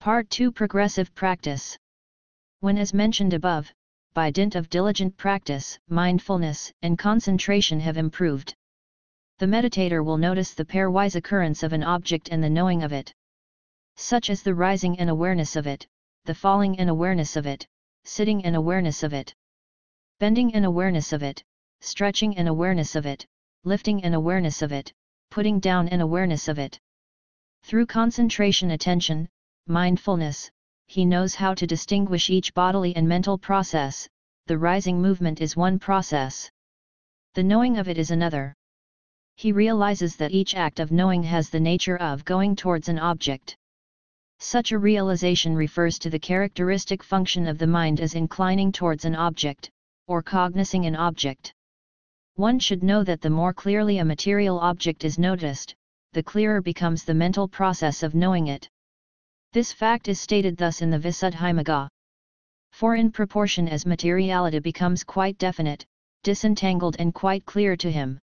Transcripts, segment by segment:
Part 2 Progressive Practice. When, as mentioned above, by dint of diligent practice, mindfulness and concentration have improved, the meditator will notice the pairwise occurrence of an object and the knowing of it, such as the rising and awareness of it, the falling and awareness of it, sitting and awareness of it, bending and awareness of it, stretching and awareness of it, lifting and awareness of it, putting down and awareness of it. Through concentration, attention, mindfulness, he knows how to distinguish each bodily and mental process. The rising movement is one process, the knowing of it is another. He realizes that each act of knowing has the nature of going towards an object. Such a realization refers to the characteristic function of the mind as inclining towards an object, or cognizing an object. One should know that the more clearly a material object is noticed, the clearer becomes the mental process of knowing it. This fact is stated thus in the Visuddhimagga. For in proportion as materiality becomes quite definite, disentangled and quite clear to him,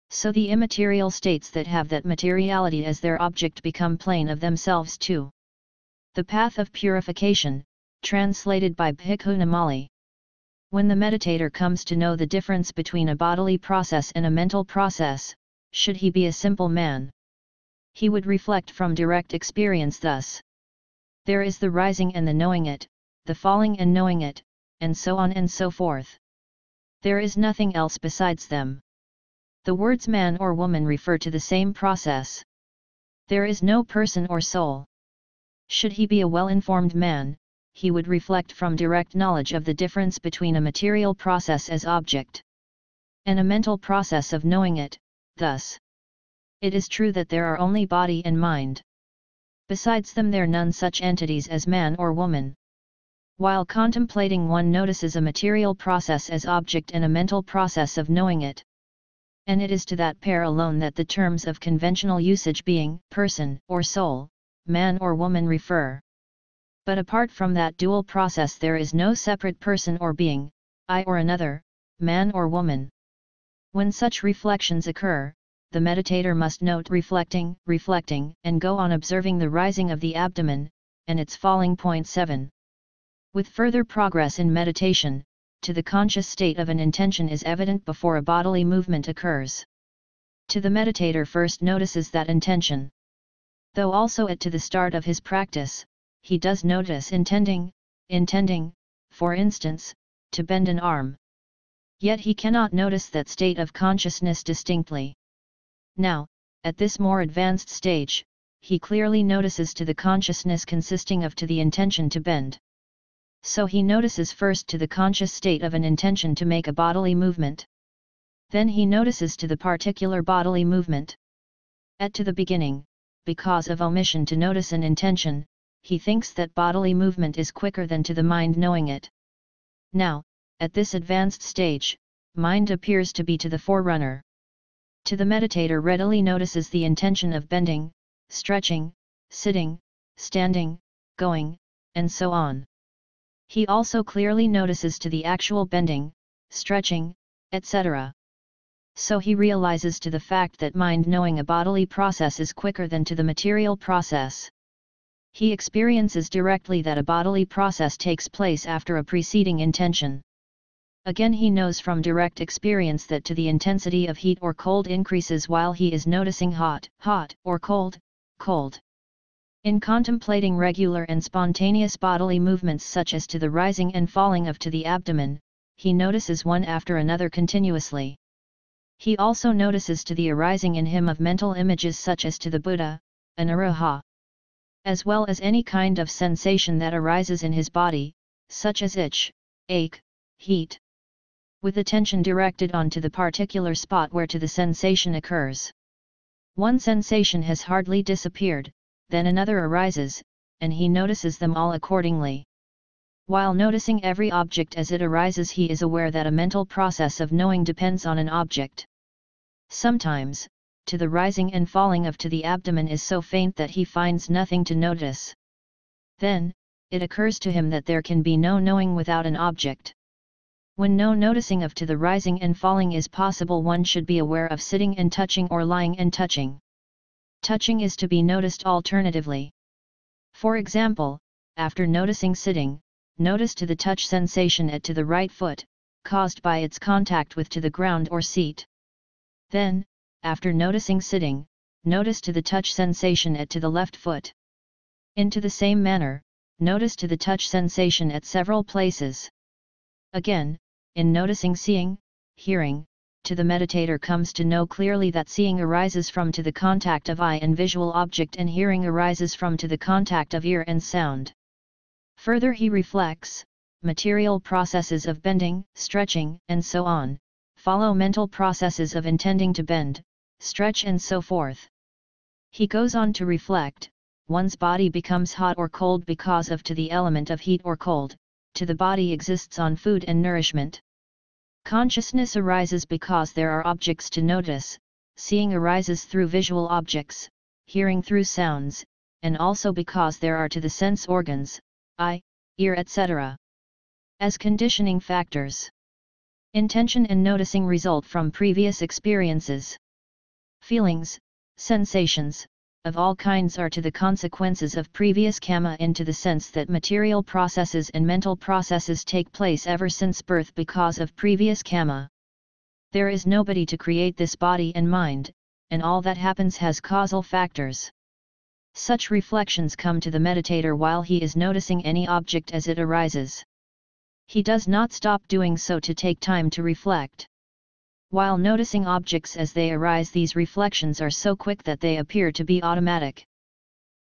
so the immaterial states that have that materiality as their object become plain of themselves too. The path of purification, translated by Bhikkhu Namali. When the meditator comes to know the difference between a bodily process and a mental process, should he be a simple man, he would reflect from direct experience thus: there is the rising and the knowing it, the falling and knowing it, and so on and so forth. There is nothing else besides them. The words man or woman refer to the same process. There is no person or soul. Should he be a well-informed man, he would reflect from direct knowledge of the difference between a material process as object and a mental process of knowing it. Thus, it is true that there are only body and mind. Besides them there are none such entities as man or woman. While contemplating, one notices a material process as object and a mental process of knowing it. And it is to that pair alone that the terms of conventional usage, being, person or soul, man or woman, refer. But apart from that dual process there is no separate person or being, I or another, man or woman. When such reflections occur, the meditator must note reflecting, and go on observing the rising of the abdomen, and its falling. 7. With further progress in meditation, to the conscious state of an intention is evident before a bodily movement occurs. To the meditator first notices that intention. Though also to the start of his practice, he does notice intending, for instance, to bend an arm. Yet he cannot notice that state of consciousness distinctly. Now, at this more advanced stage, he clearly notices to the consciousness consisting of to the intention to bend. So he notices first to the conscious state of an intention to make a bodily movement. Then he notices to the particular bodily movement. To the beginning, because of omission to notice an intention, he thinks that bodily movement is quicker than to the mind knowing it. Now, at this advanced stage, mind appears to be to the forerunner. To the meditator readily notices the intention of bending, stretching, sitting, standing, going, and so on. He also clearly notices to the actual bending, stretching, etc. So he realizes to the fact that mind knowing a bodily process is quicker than to the material process. He experiences directly that a bodily process takes place after a preceding intention. Again he knows from direct experience that to the intensity of heat or cold increases while he is noticing hot, or cold, cold. In contemplating regular and spontaneous bodily movements such as to the rising and falling of to the abdomen, he notices one after another continuously. He also notices to the arising in him of mental images such as to the Buddha, an Araha, as well as any kind of sensation that arises in his body, such as itch, ache, heat, with attention directed on to the particular spot where to the sensation occurs. One sensation has hardly disappeared, then another arises, and he notices them all accordingly. While noticing every object as it arises, he is aware that a mental process of knowing depends on an object. Sometimes, to the rising and falling of to the abdomen is so faint that he finds nothing to notice. Then, it occurs to him that there can be no knowing without an object. When no noticing of to the rising and falling is possible, one should be aware of sitting and touching or lying and touching. Touching is to be noticed alternatively. For example, after noticing sitting, notice to the touch sensation at to the right foot, caused by its contact with to the ground or seat. Then, after noticing sitting, notice to the touch sensation at to the left foot. Into the same manner, notice to the touch sensation at several places. Again, in noticing seeing, hearing, to the meditator comes to know clearly that seeing arises from to the contact of eye and visual object and hearing arises from to the contact of ear and sound. Further he reflects, material processes of bending, stretching, and so on, follow mental processes of intending to bend, stretch and so forth. He goes on to reflect, one's body becomes hot or cold because of to the element of heat or cold, to the body exists on food and nourishment. Consciousness arises because there are objects to notice, seeing arises through visual objects, hearing through sounds, and also because there are to the sense organs, eye, ear etc. as conditioning factors. Intention and noticing result from previous experiences. Feelings, sensations, of all kinds are to the consequences of previous karma into the sense that material processes and mental processes take place ever since birth because of previous karma. There is nobody to create this body and mind, and all that happens has causal factors. Such reflections come to the meditator while he is noticing any object as it arises. He does not stop doing so to take time to reflect. While noticing objects as they arise, these reflections are so quick that they appear to be automatic.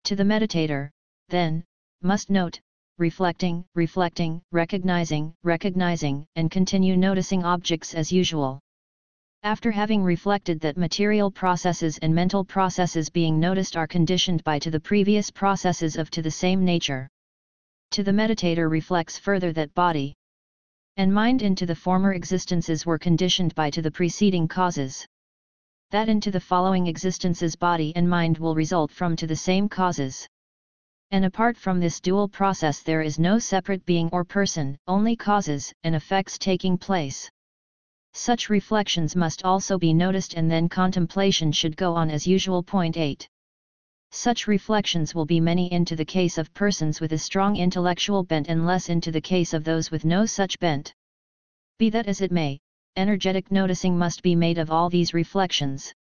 To the meditator, then, must note, reflecting, recognizing, and continue noticing objects as usual. After having reflected that material processes and mental processes being noticed are conditioned by to the previous processes of to the same nature, to the meditator reflects further that body and mind into the former existences were conditioned by to the preceding causes. That into the following existences body and mind will result from to the same causes. And apart from this dual process there is no separate being or person, only causes and effects taking place. Such reflections must also be noticed and then contemplation should go on as usual. Point 8. Such reflections will be many into the case of persons with a strong intellectual bent and less into the case of those with no such bent. Be that as it may, energetic noticing must be made of all these reflections.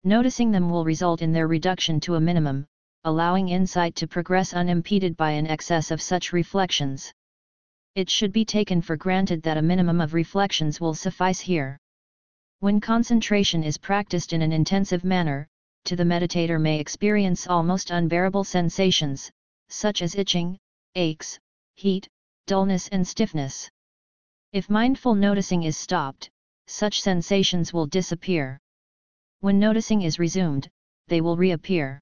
Noticing them will result in their reduction to a minimum, allowing insight to progress unimpeded by an excess of such reflections. It should be taken for granted that a minimum of reflections will suffice here. When concentration is practiced in an intensive manner, to the meditator may experience almost unbearable sensations, such as itching, aches, heat, dullness and stiffness. If mindful noticing is stopped, such sensations will disappear. When noticing is resumed, they will reappear.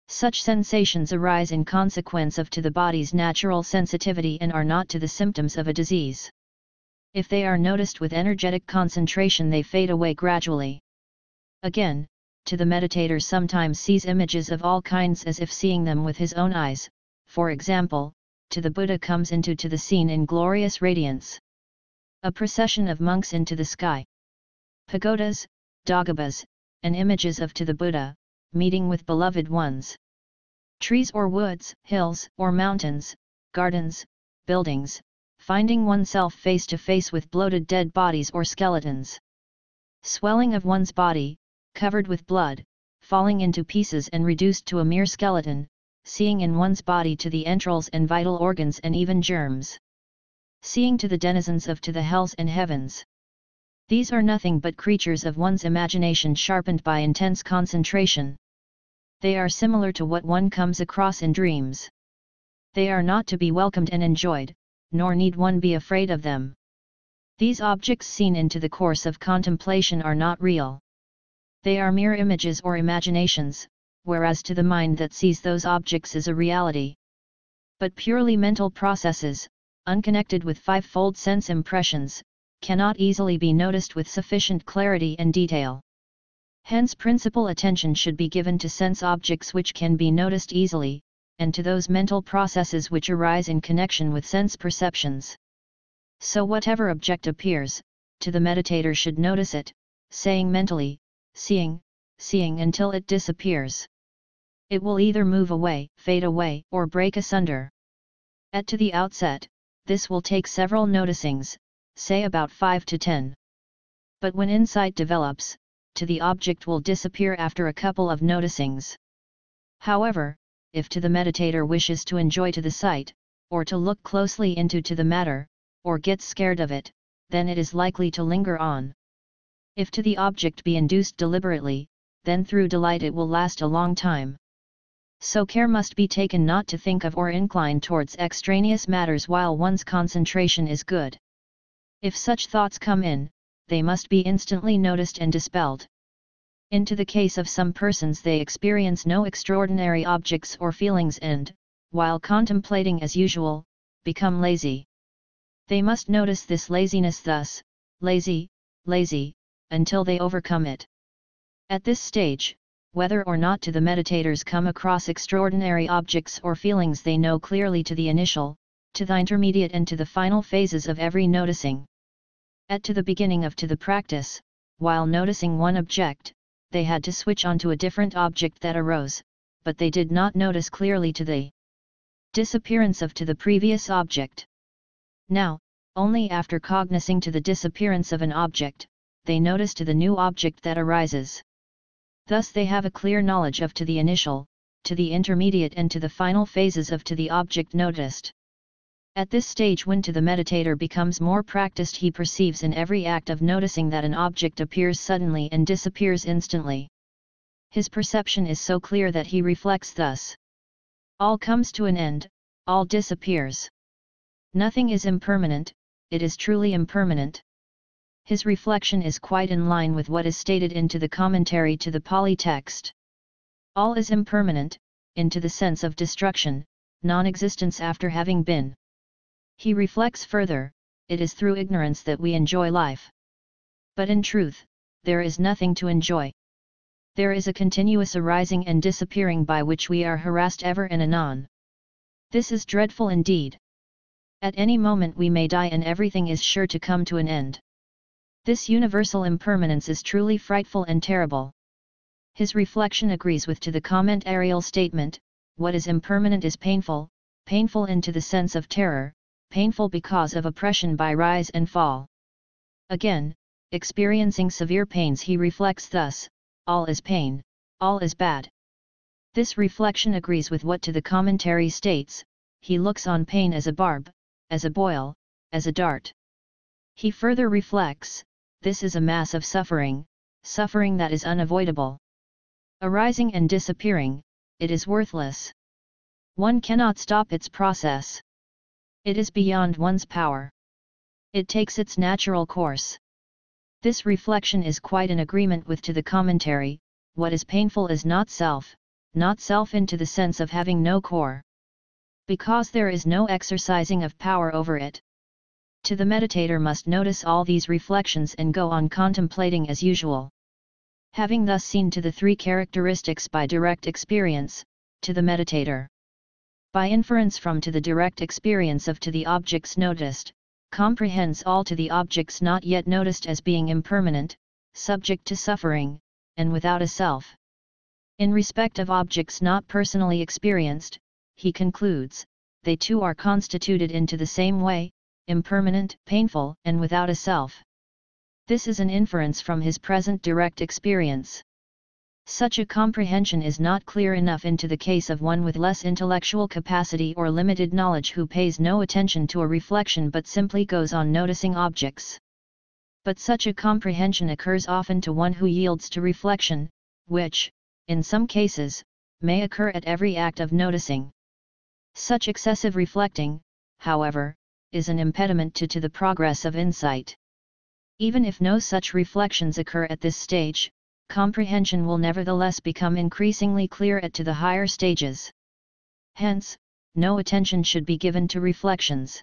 Such sensations arise in consequence of to the body's natural sensitivity and are not to the symptoms of a disease. If they are noticed with energetic concentration they fade away gradually. Again, to the meditator sometimes sees images of all kinds as if seeing them with his own eyes, for example, to the Buddha comes into to the scene in glorious radiance. A procession of monks into the sky. Pagodas, dagobas, and images of to the Buddha, meeting with beloved ones. Trees or woods, hills or mountains, gardens, buildings, finding oneself face to face with bloated dead bodies or skeletons. Swelling of one's body, covered with blood, falling into pieces and reduced to a mere skeleton, seeing in one's body to the entrails and vital organs and even germs. Seeing to the denizens of to the hells and heavens. These are nothing but creatures of one's imagination sharpened by intense concentration. They are similar to what one comes across in dreams. They are not to be welcomed and enjoyed, nor need one be afraid of them. These objects seen into the course of contemplation are not real. They are mere images or imaginations, whereas to the mind that sees those objects is a reality. But purely mental processes, unconnected with five-fold sense impressions, cannot easily be noticed with sufficient clarity and detail. Hence principal attention should be given to sense objects which can be noticed easily, and to those mental processes which arise in connection with sense perceptions. So whatever object appears, to the meditator should notice it, saying mentally, seeing until it disappears. It will either move away, fade away, or break asunder. To the outset, this will take several noticings, say about 5 to 10. But when insight develops, the object will disappear after a couple of noticings. However, if the meditator wishes to enjoy the sight, or to look closely into the matter, or gets scared of it, then it is likely to linger on. If the object be induced deliberately, then through delight it will last a long time. So care must be taken not to think of or incline towards extraneous matters while one's concentration is good. If such thoughts come in, they must be instantly noticed and dispelled. Into the case of some persons, they experience no extraordinary objects or feelings and, while contemplating as usual, become lazy. They must notice this laziness thus, lazy, until they overcome it. At this stage, whether or not the meditators come across extraordinary objects or feelings, they know clearly the initial, the intermediate and the final phases of every noticing. At the beginning of the practice, while noticing one object, they had to switch on to a different object that arose, but they did not notice clearly the disappearance of the previous object. Now, only after cognizing the disappearance of an object, they notice the new object that arises. Thus they have a clear knowledge of the initial, the intermediate and the final phases of the object noticed. At this stage, when the meditator becomes more practiced, he perceives in every act of noticing that an object appears suddenly and disappears instantly. His perception is so clear that he reflects thus. All comes to an end, all disappears. Nothing is impermanent, it is truly impermanent. His reflection is quite in line with what is stated into the commentary to the Pali text. All is impermanent, into the sense of destruction, non-existence after having been. He reflects further, it is through ignorance that we enjoy life. But in truth, there is nothing to enjoy. There is a continuous arising and disappearing by which we are harassed ever and anon. This is dreadful indeed. At any moment we may die and everything is sure to come to an end. This universal impermanence is truly frightful and terrible. His reflection agrees with the commentarial statement, what is impermanent is painful, painful into the sense of terror, painful because of oppression by rise and fall. Again, experiencing severe pains, he reflects thus, all is pain, all is bad. This reflection agrees with what the commentary states, he looks on pain as a barb, as a boil, as a dart. He further reflects, this is a mass of suffering, suffering that is unavoidable. Arising and disappearing, it is worthless. One cannot stop its process. It is beyond one's power. It takes its natural course. This reflection is quite in agreement with the commentary, what is painful is not self into the sense of having no core. Because there is no exercising of power over it. The meditator must notice all these reflections and go on contemplating as usual. Having thus seen to the three characteristics by direct experience, the meditator, by inference from the direct experience of the objects noticed, comprehends all the objects not yet noticed as being impermanent, subject to suffering, and without a self. In respect of objects not personally experienced, he concludes, they too are constituted into the same way, impermanent, painful, and without a self. This is an inference from his present direct experience. Such a comprehension is not clear enough into the case of one with less intellectual capacity or limited knowledge who pays no attention to a reflection but simply goes on noticing objects. But such a comprehension occurs often to one who yields to reflection, which, in some cases, may occur at every act of noticing. Such excessive reflecting, however, is an impediment to the progress of insight. Even if no such reflections occur at this stage, comprehension will nevertheless become increasingly clear at the higher stages. Hence, no attention should be given to reflections.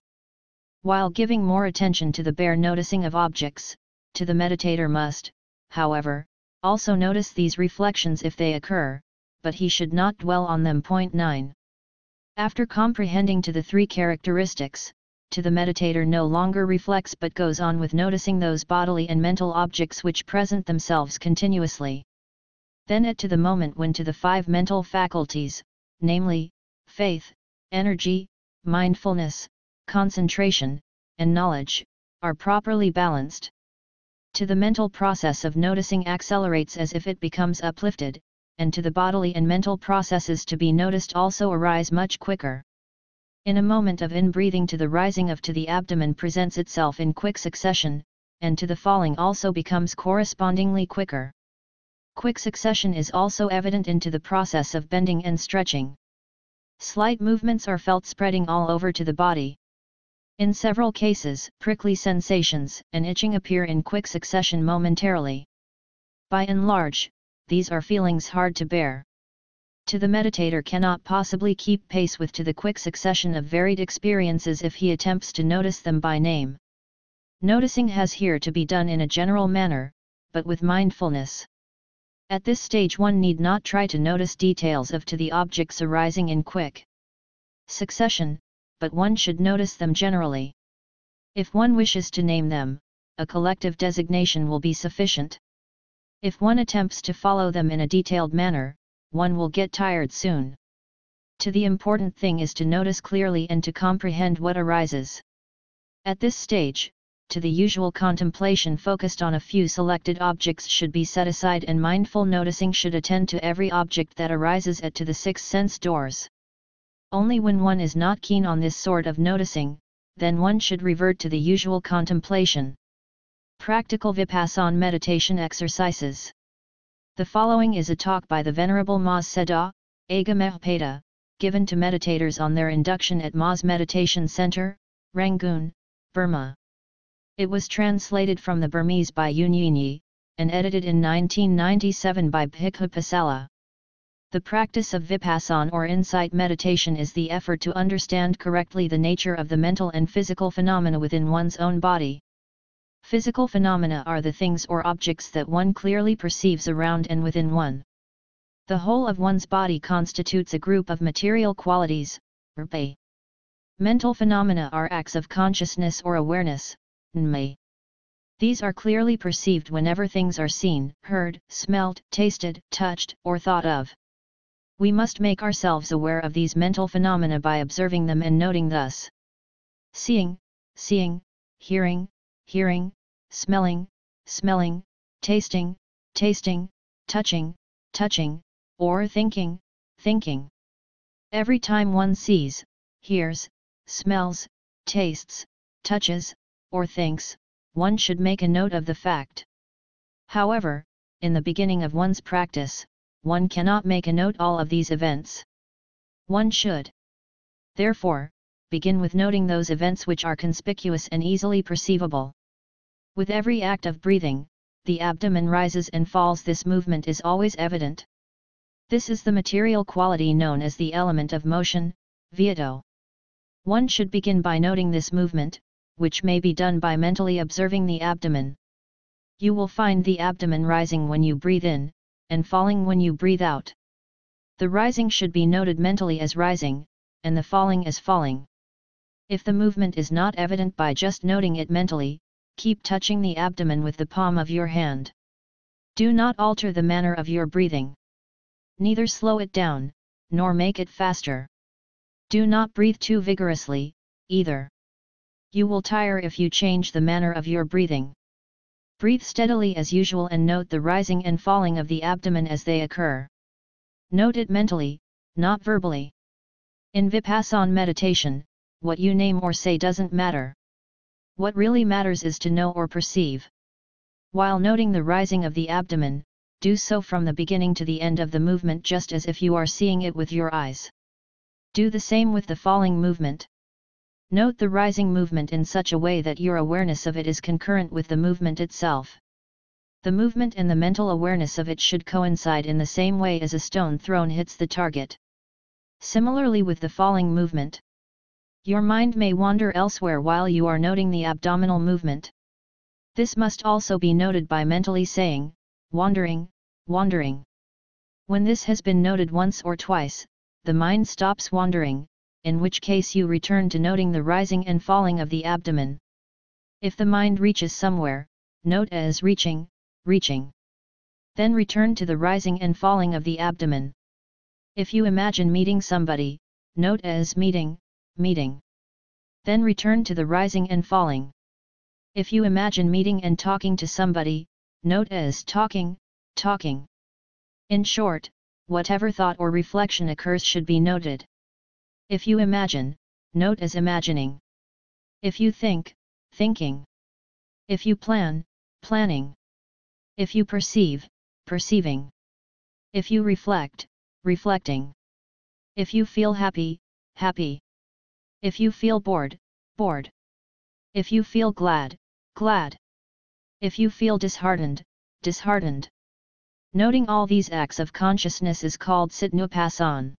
While giving more attention to the bare noticing of objects, the meditator must, however, also notice these reflections if they occur, but he should not dwell on them. 9. After comprehending the three characteristics, the meditator no longer reflects but goes on with noticing those bodily and mental objects which present themselves continuously. Then at to the moment when to the 5 mental faculties, namely, faith, energy, mindfulness, concentration, and knowledge, are properly balanced. To the mental process of noticing accelerates as if it becomes uplifted, and to the bodily and mental processes to be noticed also arise much quicker. In a moment of in-breathing to the rising of to the abdomen presents itself in quick succession, and to the falling also becomes correspondingly quicker. Quick succession is also evident into the process of bending and stretching. Slight movements are felt spreading all over to the body. In several cases, prickly sensations and itching appear in quick succession momentarily. By and large, these are feelings hard to bear. To the meditator cannot possibly keep pace with to the quick succession of varied experiences if he attempts to notice them by name. Noticing has here to be done in a general manner, but with mindfulness. At this stage one need not try to notice details of to the objects arising in quick succession, but one should notice them generally. If one wishes to name them, a collective designation will be sufficient. If one attempts to follow them in a detailed manner, one will get tired soon. The important thing is to notice clearly and to comprehend what arises. At this stage, the usual contemplation focused on a few selected objects should be set aside and mindful noticing should attend to every object that arises at to the 6 sense doors. Only when one is not keen on this sort of noticing, then one should revert to the usual contemplation. Practical Vipassana meditation exercises. The following is a talk by the Venerable Ma Sayadaw, Agamehpeta, given to meditators on their induction at Ma's Meditation Center, Rangoon, Burma. It was translated from the Burmese by Unyinyi, and edited in 1997 by Bhikkhu Pasala. The practice of Vipassana or insight meditation is the effort to understand correctly the nature of the mental and physical phenomena within one's own body. Physical phenomena are the things or objects that one clearly perceives around and within one. The whole of one's body constitutes a group of material qualities, rupa. Mental phenomena are acts of consciousness or awareness, nma. These are clearly perceived whenever things are seen, heard, smelt, tasted, touched, or thought of. We must make ourselves aware of these mental phenomena by observing them and noting thus. Seeing, hearing, smelling, tasting, touching, or thinking. Every time one sees, hears, smells, tastes, touches, or thinks, one should make a note of the fact. However, in the beginning of one's practice, one cannot make a note all of these events. One should, therefore, begin with noting those events which are conspicuous and easily perceivable. With every act of breathing, the abdomen rises and falls. This movement is always evident. This is the material quality known as the element of motion, Sayadaw. One should begin by noting this movement, which may be done by mentally observing the abdomen. You will find the abdomen rising when you breathe in, and falling when you breathe out. The rising should be noted mentally as rising, and the falling as falling. If the movement is not evident by just noting it mentally, keep touching the abdomen with the palm of your hand. Do not alter the manner of your breathing. Neither slow it down, nor make it faster. Do not breathe too vigorously, either. You will tire if you change the manner of your breathing. Breathe steadily as usual and note the rising and falling of the abdomen as they occur. Note it mentally, not verbally. In Vipassana meditation, what you name or say doesn't matter. What really matters is to know or perceive. While noting the rising of the abdomen, do so from the beginning to the end of the movement just as if you are seeing it with your eyes. Do the same with the falling movement. Note the rising movement in such a way that your awareness of it is concurrent with the movement itself. The movement and the mental awareness of it should coincide in the same way as a stone thrown hits the target. Similarly with the falling movement. Your mind may wander elsewhere while you are noting the abdominal movement. This must also be noted by mentally saying, wandering. When this has been noted once or twice, the mind stops wandering, in which case you return to noting the rising and falling of the abdomen. If the mind reaches somewhere, note as reaching. Then return to the rising and falling of the abdomen. If you imagine meeting somebody, note as meeting, meeting. Then return to the rising and falling. If you imagine meeting and talking to somebody, note as talking, talking. In short, whatever thought or reflection occurs should be noted. If you imagine, note as imagining. If you think, thinking. If you plan, planning. If you perceive, perceiving. If you reflect, reflecting. If you feel happy, happy. If you feel bored, bored. If you feel glad, glad. If you feel disheartened, disheartened. Noting all these acts of consciousness is called Vipassana.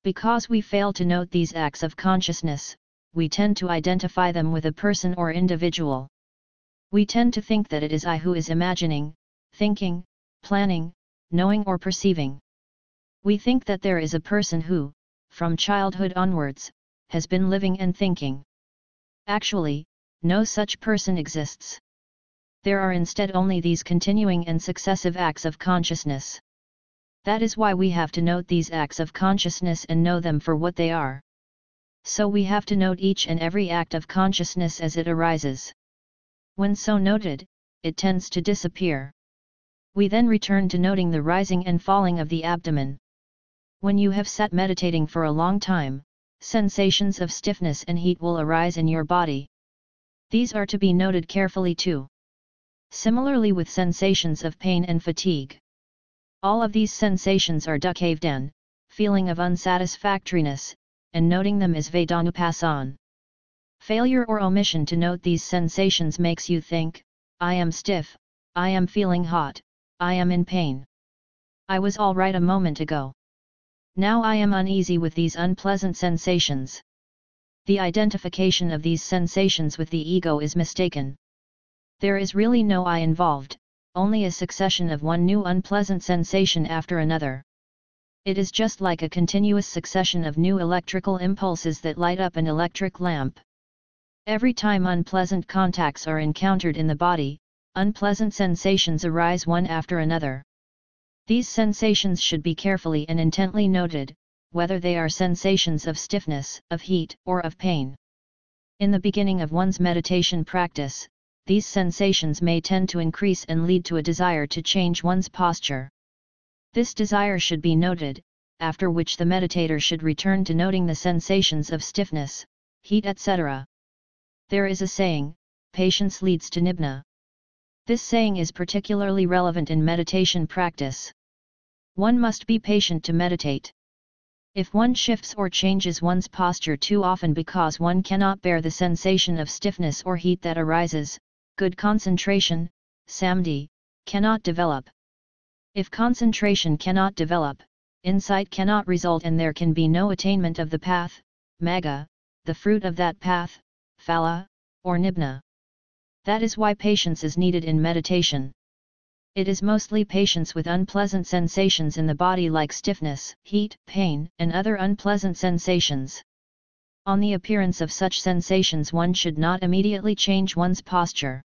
Because we fail to note these acts of consciousness, we tend to identify them with a person or individual. We tend to think that it is I who is imagining, thinking, planning, knowing or perceiving. We think that there is a person who, from childhood onwards, has been living and thinking. Actually, no such person exists. There are instead only these continuing and successive acts of consciousness. That is why we have to note these acts of consciousness and know them for what they are. So we have to note each and every act of consciousness as it arises. When so noted, it tends to disappear. We then return to noting the rising and falling of the abdomen. When you have sat meditating for a long time, sensations of stiffness and heat will arise in your body. These are to be noted carefully too. Similarly with sensations of pain and fatigue. All of these sensations are dukkhavdan, feeling of unsatisfactoriness, and noting them is Vipassana. Failure or omission to note these sensations makes you think, I am stiff, I am feeling hot, I am in pain. I was all right a moment ago. Now I am uneasy with these unpleasant sensations. The identification of these sensations with the ego is mistaken. There is really no I involved, only a succession of one new unpleasant sensation after another. It is just like a continuous succession of new electrical impulses that light up an electric lamp. Every time unpleasant contacts are encountered in the body, unpleasant sensations arise one after another. These sensations should be carefully and intently noted, whether they are sensations of stiffness, of heat, or of pain. In the beginning of one's meditation practice, these sensations may tend to increase and lead to a desire to change one's posture. This desire should be noted, after which the meditator should return to noting the sensations of stiffness, heat etc. There is a saying, patience leads to nibbana. This saying is particularly relevant in meditation practice. One must be patient to meditate. If one shifts or changes one's posture too often because one cannot bear the sensation of stiffness or heat that arises, good concentration, samadhi, cannot develop. If concentration cannot develop, insight cannot result and there can be no attainment of the path, magga, the fruit of that path, phala, or nibbana. That is why patience is needed in meditation. It is mostly patience with unpleasant sensations in the body like stiffness, heat, pain, and other unpleasant sensations. On the appearance of such sensations one should not immediately change one's posture.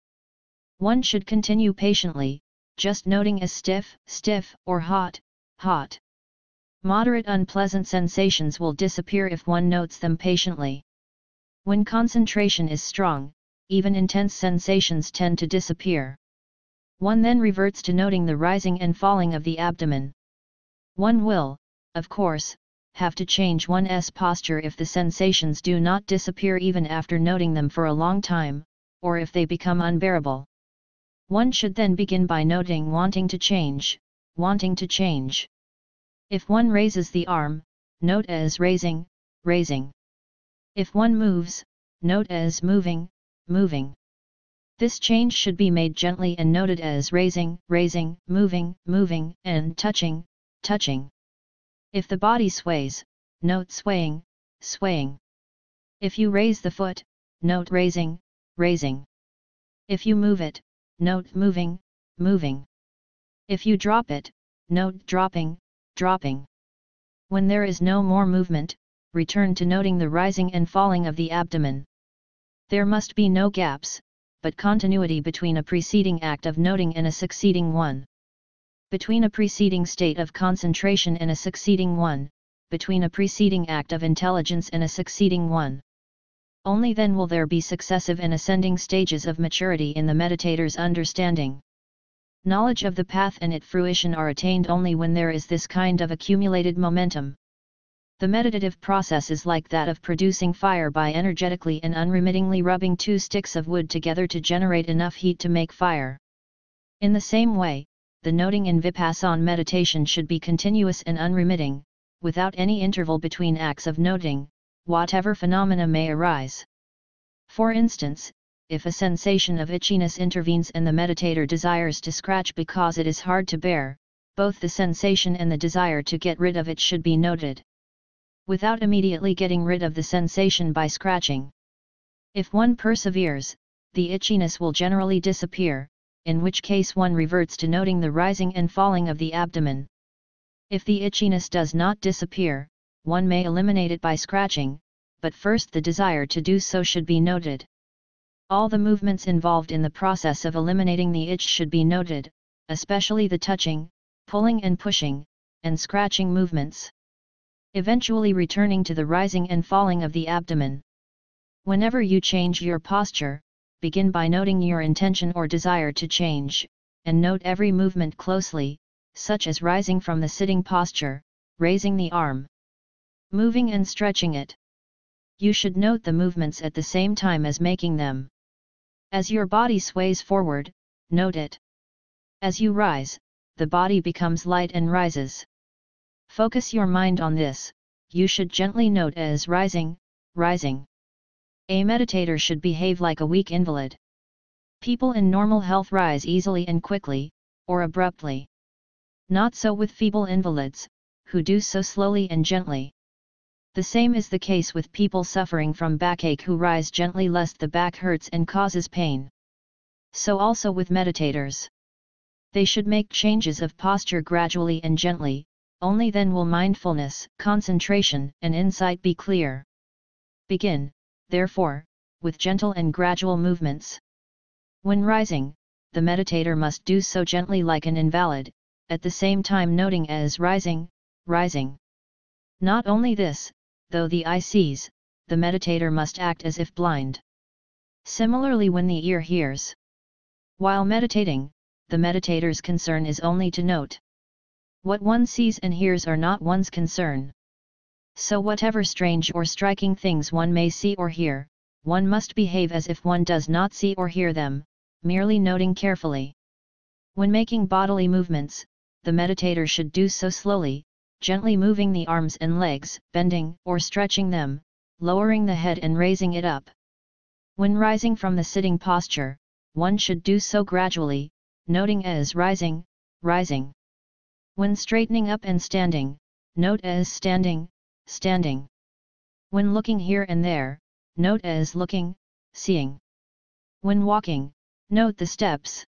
One should continue patiently, just noting as stiff, stiff, or hot, hot. Moderate unpleasant sensations will disappear if one notes them patiently. When concentration is strong, even intense sensations tend to disappear. One then reverts to noting the rising and falling of the abdomen. One will, of course, have to change one's posture if the sensations do not disappear even after noting them for a long time, or if they become unbearable. One should then begin by noting wanting to change, wanting to change. If one raises the arm, note as raising, raising. If one moves, note as moving, moving. This change should be made gently and noted as raising, raising, moving, moving, and touching, touching. If the body sways, note swaying, swaying. If you raise the foot, note raising, raising. If you move it, note moving, moving. If you drop it, note dropping, dropping. When there is no more movement, return to noting the rising and falling of the abdomen. There must be no gaps, but continuity between a preceding act of noting and a succeeding one. Between a preceding state of concentration and a succeeding one, between a preceding act of intelligence and a succeeding one. Only then will there be successive and ascending stages of maturity in the meditator's understanding. Knowledge of the path and its fruition are attained only when there is this kind of accumulated momentum. The meditative process is like that of producing fire by energetically and unremittingly rubbing two sticks of wood together to generate enough heat to make fire. In the same way, the noting in Vipassana meditation should be continuous and unremitting, without any interval between acts of noting, whatever phenomena may arise. For instance, if a sensation of itchiness intervenes and the meditator desires to scratch because it is hard to bear, both the sensation and the desire to get rid of it should be noted, without immediately getting rid of the sensation by scratching. If one perseveres, the itchiness will generally disappear, in which case one reverts to noting the rising and falling of the abdomen. If the itchiness does not disappear, one may eliminate it by scratching, but first the desire to do so should be noted. All the movements involved in the process of eliminating the itch should be noted, especially the touching, pulling and pushing, and scratching movements. Eventually returning to the rising and falling of the abdomen. Whenever you change your posture, begin by noting your intention or desire to change, and note every movement closely, such as rising from the sitting posture, raising the arm, moving and stretching it. You should note the movements at the same time as making them. As your body sways forward, note it. As you rise, the body becomes light and rises. Focus your mind on this, you should gently note as rising, rising. A meditator should behave like a weak invalid. People in normal health rise easily and quickly, or abruptly. Not so with feeble invalids, who do so slowly and gently. The same is the case with people suffering from backache who rise gently lest the back hurts and causes pain. So also with meditators. They should make changes of posture gradually and gently, only then will mindfulness, concentration, and insight be clear. Begin, therefore, with gentle and gradual movements. When rising, the meditator must do so gently like an invalid, at the same time noting as rising, rising. Not only this, though the eye sees, the meditator must act as if blind. Similarly when the ear hears. While meditating, the meditator's concern is only to note. What one sees and hears are not one's concern. So whatever strange or striking things one may see or hear, one must behave as if one does not see or hear them, merely noting carefully. When making bodily movements, the meditator should do so slowly, gently moving the arms and legs, bending or stretching them, lowering the head and raising it up. When rising from the sitting posture, one should do so gradually, noting as rising, rising. When straightening up and standing, note as standing, standing. When looking here and there, note as looking, seeing. When walking, note the steps.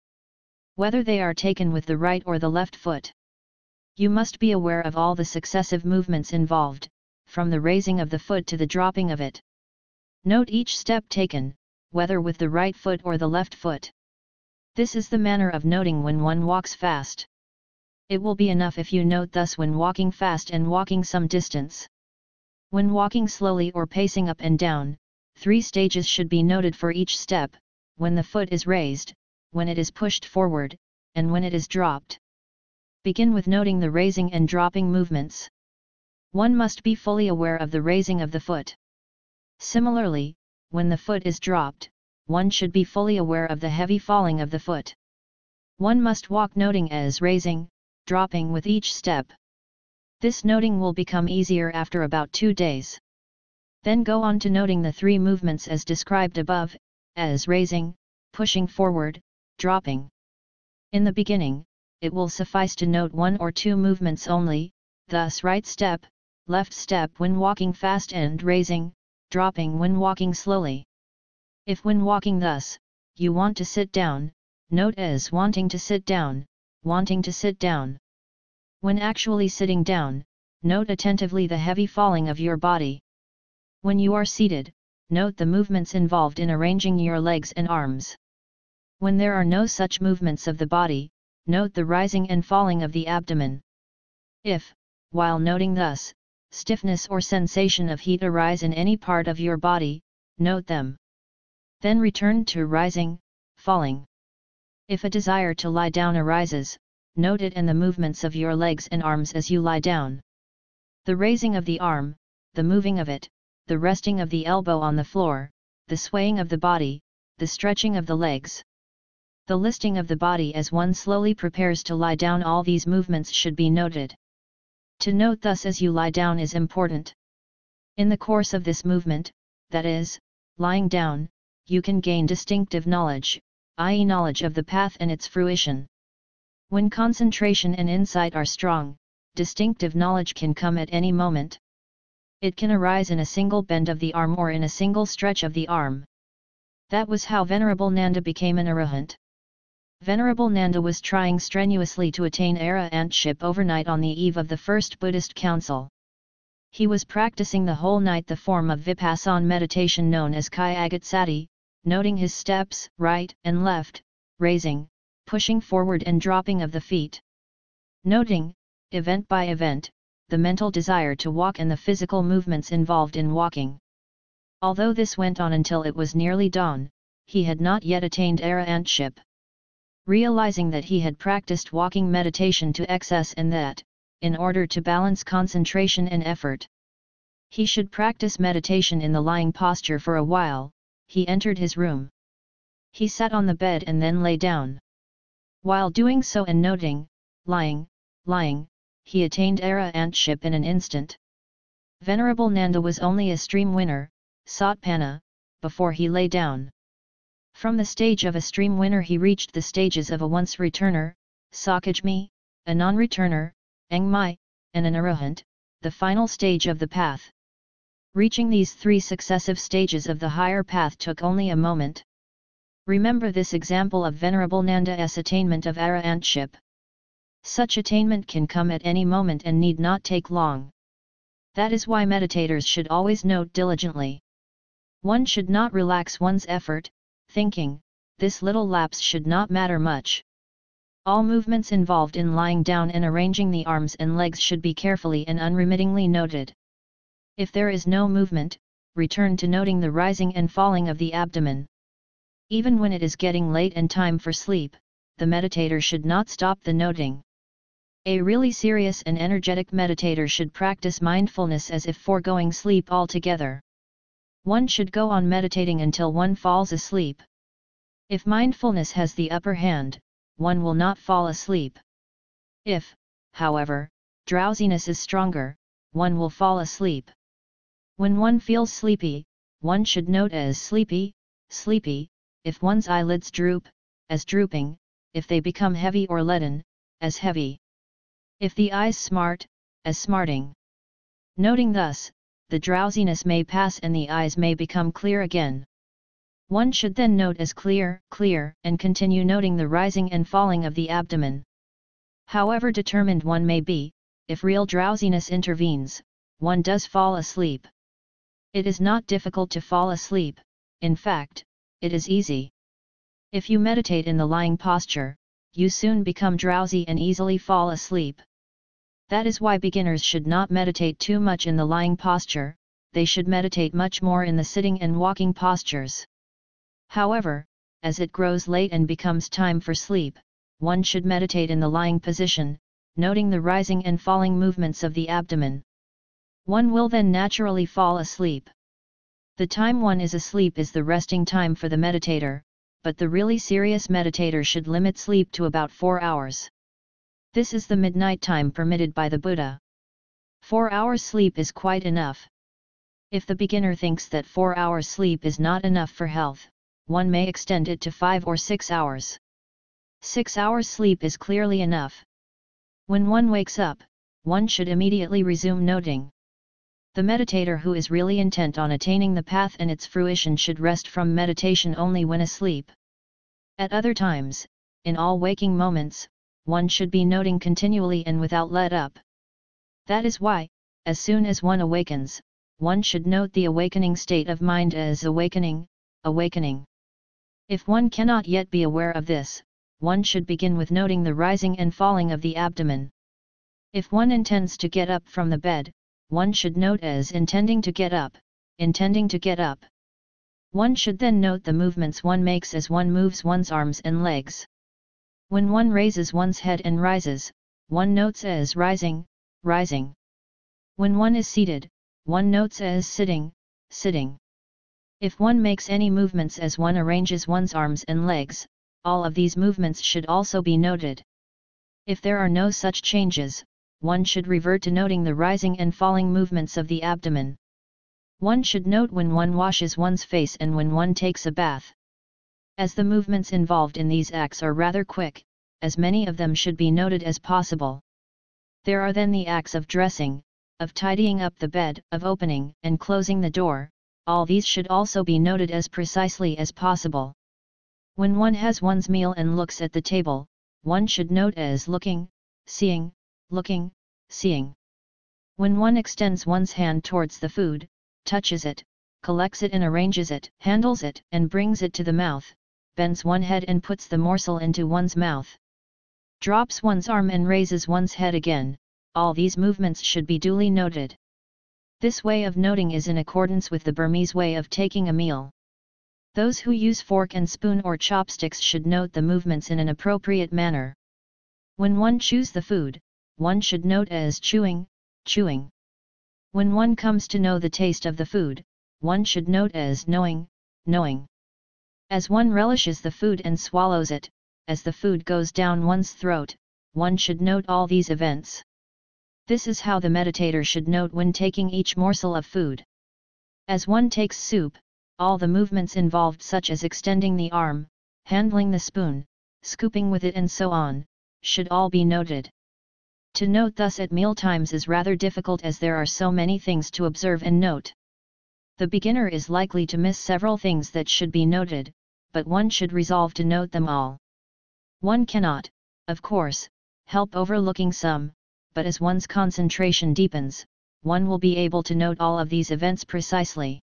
Whether they are taken with the right or the left foot. You must be aware of all the successive movements involved, from the raising of the foot to the dropping of it. Note each step taken, whether with the right foot or the left foot. This is the manner of noting when one walks fast. It will be enough if you note thus when walking fast and walking some distance. When walking slowly or pacing up and down, 3 stages should be noted for each step, when the foot is raised, when it is pushed forward, and when it is dropped. Begin with noting the raising and dropping movements. One must be fully aware of the raising of the foot. Similarly, when the foot is dropped, one should be fully aware of the heavy falling of the foot. One must walk noting as raising, dropping with each step. This noting will become easier after about 2 days. Then go on to noting the 3 movements as described above, as raising, pushing forward, dropping. In the beginning, it will suffice to note 1 or 2 movements only, thus right step, left step when walking fast and raising, dropping when walking slowly. If when walking thus, you want to sit down, note as wanting to sit down, wanting to sit down. When actually sitting down, note attentively the heavy falling of your body. When you are seated, note the movements involved in arranging your legs and arms. When there are no such movements of the body, note the rising and falling of the abdomen. If, while noting thus, stiffness or sensation of heat arise in any part of your body, note them. Then return to rising, falling. If a desire to lie down arises, note it and the movements of your legs and arms as you lie down. The raising of the arm, the moving of it, the resting of the elbow on the floor, the swaying of the body, the stretching of the legs. The listing of the body as one slowly prepares to lie down, all these movements should be noted. To note thus as you lie down is important. In the course of this movement, that is, lying down, you can gain distinctive knowledge, i.e. knowledge of the path and its fruition. When concentration and insight are strong, distinctive knowledge can come at any moment. It can arise in a single bend of the arm or in a single stretch of the arm. That was how Venerable Nanda became an arahant. Venerable Nanda was trying strenuously to attain arahantship overnight on the eve of the first Buddhist council. He was practicing the whole night the form of Vipassana meditation known as Kayagatsati, noting his steps, right and left, raising, pushing forward and dropping of the feet. Noting, event by event, the mental desire to walk and the physical movements involved in walking. Although this went on until it was nearly dawn, he had not yet attained arahantship. Realizing that he had practiced walking meditation to excess and that, in order to balance concentration and effort, he should practice meditation in the lying posture for a while, he entered his room. He sat on the bed and then lay down. While doing so and noting, lying, he attained arahantship in an instant. Venerable Nanda was only a stream winner, satpana, before he lay down. From the stage of a stream winner he reached the stages of a once returner, sakajmi, a non-returner, engmai, and an arahant, the final stage of the path. Reaching these three successive stages of the higher path took only a moment. Remember this example of Venerable Nanda's attainment of arahantship. Such attainment can come at any moment and need not take long. That is why meditators should always note diligently. One should not relax one's effort, thinking, this little lapse should not matter much. All movements involved in lying down and arranging the arms and legs should be carefully and unremittingly noted. If there is no movement, return to noting the rising and falling of the abdomen. Even when it is getting late and time for sleep, the meditator should not stop the noting. A really serious and energetic meditator should practice mindfulness as if foregoing sleep altogether. One should go on meditating until one falls asleep. If mindfulness has the upper hand, one will not fall asleep. If, however, drowsiness is stronger, one will fall asleep. When one feels sleepy, one should note as sleepy, if one's eyelids droop, as drooping, if they become heavy or leaden, as heavy. If the eyes smart, as smarting. Noting thus, the drowsiness may pass and the eyes may become clear again. One should then note as clear, and continue noting the rising and falling of the abdomen. However determined one may be, if real drowsiness intervenes, one does fall asleep. It is not difficult to fall asleep, in fact, it is easy. If you meditate in the lying posture, you soon become drowsy and easily fall asleep. That is why beginners should not meditate too much in the lying posture, they should meditate much more in the sitting and walking postures. However, as it grows late and becomes time for sleep, one should meditate in the lying position, noting the rising and falling movements of the abdomen. One will then naturally fall asleep. The time one is asleep is the resting time for the meditator, but the really serious meditator should limit sleep to about 4 hours. This is the midnight time permitted by the Buddha. 4 hours sleep is quite enough. If the beginner thinks that 4 hours sleep is not enough for health, one may extend it to 5 or 6 hours. 6 hours sleep is clearly enough. When one wakes up, one should immediately resume noting. The meditator who is really intent on attaining the path and its fruition should rest from meditation only when asleep. At other times, in all waking moments, one should be noting continually and without let up. That is why, as soon as one awakens, one should note the awakening state of mind as awakening. If one cannot yet be aware of this, one should begin with noting the rising and falling of the abdomen. If one intends to get up from the bed, one should note as intending to get up, intending to get up. One should then note the movements one makes as one moves one's arms and legs. When one raises one's head and rises, one notes as rising, rising. When one is seated, one notes as sitting, sitting. If one makes any movements as one arranges one's arms and legs, all of these movements should also be noted. If there are no such changes, one should revert to noting the rising and falling movements of the abdomen. One should note when one washes one's face and when one takes a bath. As the movements involved in these acts are rather quick, as many of them should be noted as possible. There are then the acts of dressing, of tidying up the bed, of opening and closing the door. All these should also be noted as precisely as possible. When one has one's meal and looks at the table, one should note as looking, seeing, looking, seeing. When one extends one's hand towards the food, touches it, collects it and arranges it, handles it and brings it to the mouth, bends one head and puts the morsel into one's mouth, drops one's arm and raises one's head again, all these movements should be duly noted. This way of noting is in accordance with the Burmese way of taking a meal. Those who use fork and spoon or chopsticks should note the movements in an appropriate manner. When one chews the food, one should note as chewing, chewing. When one comes to know the taste of the food, one should note as knowing, knowing. As one relishes the food and swallows it, as the food goes down one's throat, one should note all these events. This is how the meditator should note when taking each morsel of food. As one takes soup, all the movements involved such as extending the arm, handling the spoon, scooping with it and so on, should all be noted. To note thus at meal times is rather difficult as there are so many things to observe and note. The beginner is likely to miss several things that should be noted, but one should resolve to note them all. One cannot, of course, help overlooking some, but as one's concentration deepens, one will be able to note all of these events precisely.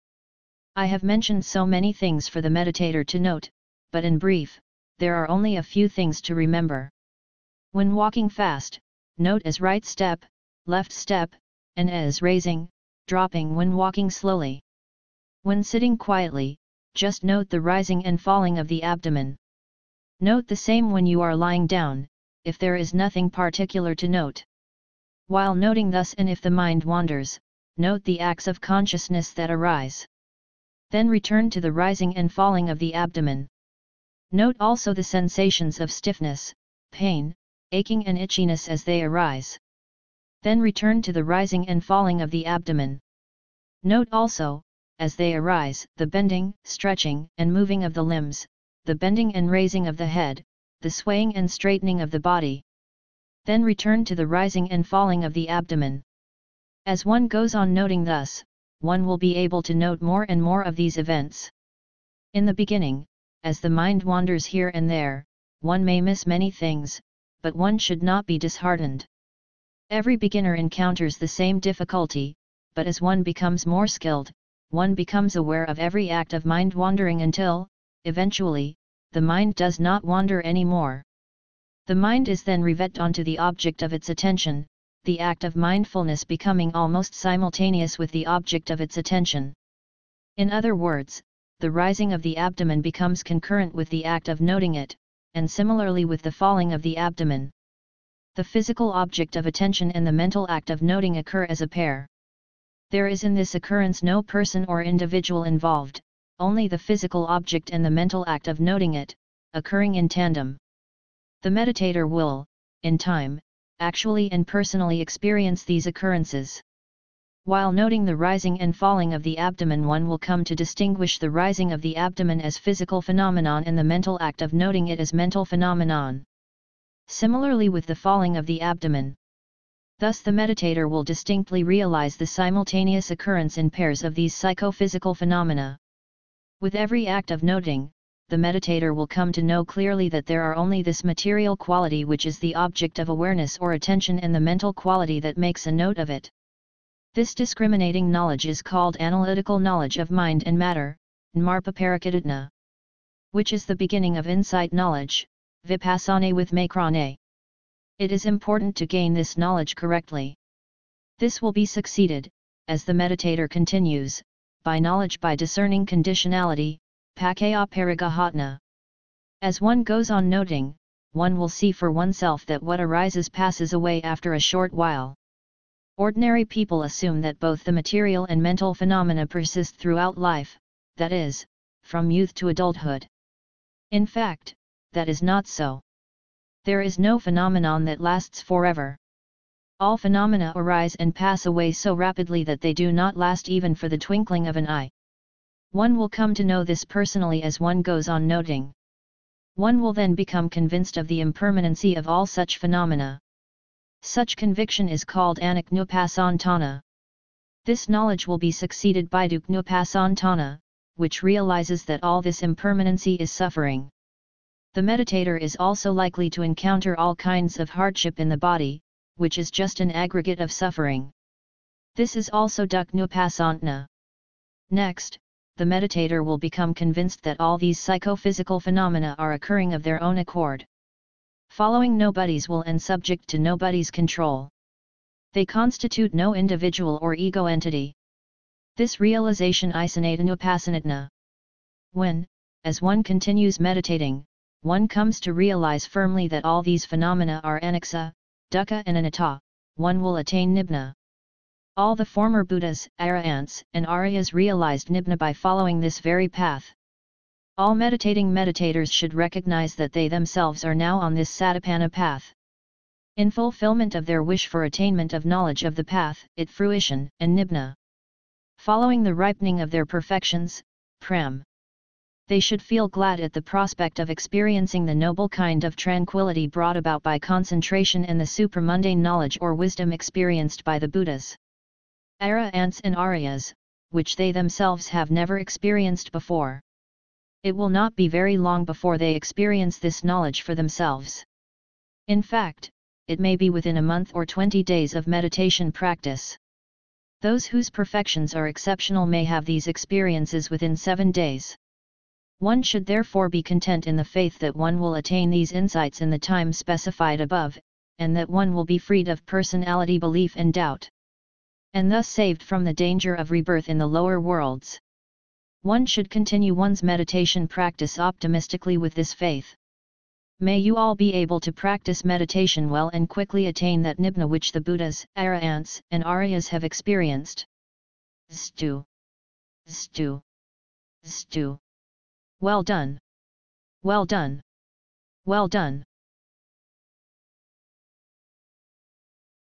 I have mentioned so many things for the meditator to note, but in brief, there are only a few things to remember. When walking fast, note as right step, left step, and as raising, dropping when walking slowly. When sitting quietly, just note the rising and falling of the abdomen. Note the same when you are lying down, if there is nothing particular to note. While noting thus and if the mind wanders, note the acts of consciousness that arise. Then return to the rising and falling of the abdomen. Note also the sensations of stiffness, pain, aching and itchiness as they arise. Then return to the rising and falling of the abdomen. Note also, as they arise, the bending, stretching and moving of the limbs, the bending and raising of the head, the swaying and straightening of the body. Then return to the rising and falling of the abdomen. As one goes on noting thus, one will be able to note more and more of these events. In the beginning, as the mind wanders here and there, one may miss many things, but one should not be disheartened. Every beginner encounters the same difficulty, but as one becomes more skilled, one becomes aware of every act of mind wandering until, eventually, the mind does not wander anymore. The mind is then revet onto the object of its attention, the act of mindfulness becoming almost simultaneous with the object of its attention. In other words, the rising of the abdomen becomes concurrent with the act of noting it, and similarly with the falling of the abdomen. The physical object of attention and the mental act of noting occur as a pair. There is in this occurrence no person or individual involved, only the physical object and the mental act of noting it, occurring in tandem. The meditator will, in time, actually and personally experience these occurrences. While noting the rising and falling of the abdomen, one will come to distinguish the rising of the abdomen as physical phenomenon and the mental act of noting it as mental phenomenon. Similarly with the falling of the abdomen. Thus the meditator will distinctly realize the simultaneous occurrence in pairs of these psychophysical phenomena. With every act of noting, the meditator will come to know clearly that there are only this material quality which is the object of awareness or attention and the mental quality that makes a note of it. This discriminating knowledge is called analytical knowledge of mind and matter, Nmarpaparakadutna, which is the beginning of insight knowledge, Vipassana with Makrane. It is important to gain this knowledge correctly. This will be succeeded, as the meditator continues, by knowledge by discerning conditionality, Pakaya Parigahatna. As one goes on noting, one will see for oneself that what arises passes away after a short while. Ordinary people assume that both the material and mental phenomena persist throughout life, that is, from youth to adulthood. In fact, that is not so. There is no phenomenon that lasts forever. All phenomena arise and pass away so rapidly that they do not last even for the twinkling of an eye. One will come to know this personally as one goes on noting. One will then become convinced of the impermanency of all such phenomena. Such conviction is called Anaknupasantana. This knowledge will be succeeded by Duknupasantana, which realizes that all this impermanency is suffering. The meditator is also likely to encounter all kinds of hardship in the body, which is just an aggregate of suffering. This is also Duknupasantana. Next, the meditator will become convinced that all these psychophysical phenomena are occurring of their own accord. Following nobody's will and subject to nobody's control. They constitute no individual or ego entity. This realization Isanatanupasanatna. When, as one continues meditating, one comes to realize firmly that all these phenomena are anicca, dukkha and anatta, one will attain nibbana. All the former Buddhas, Arahants, and Aryas realized nibbana by following this very path. All meditating meditators should recognize that they themselves are now on this Satipana path. In fulfillment of their wish for attainment of knowledge of the path, it fruition, and nibbana. Following the ripening of their perfections, pram. They should feel glad at the prospect of experiencing the noble kind of tranquility brought about by concentration and the supramundane knowledge or wisdom experienced by the Buddhas. Arahants and Aryas, which they themselves have never experienced before. It will not be very long before they experience this knowledge for themselves. In fact, it may be within a month or 20 days of meditation practice. Those whose perfections are exceptional may have these experiences within 7 days. One should therefore be content in the faith that one will attain these insights in the time specified above, and that one will be freed of personality belief and doubt, and thus saved from the danger of rebirth in the lower worlds. One should continue one's meditation practice optimistically with this faith. May you all be able to practice meditation well and quickly attain that nibbana which the Buddhas, Arahants, and Aryas have experienced. Stu. Stu. Stu. Well done. Well done. Well done.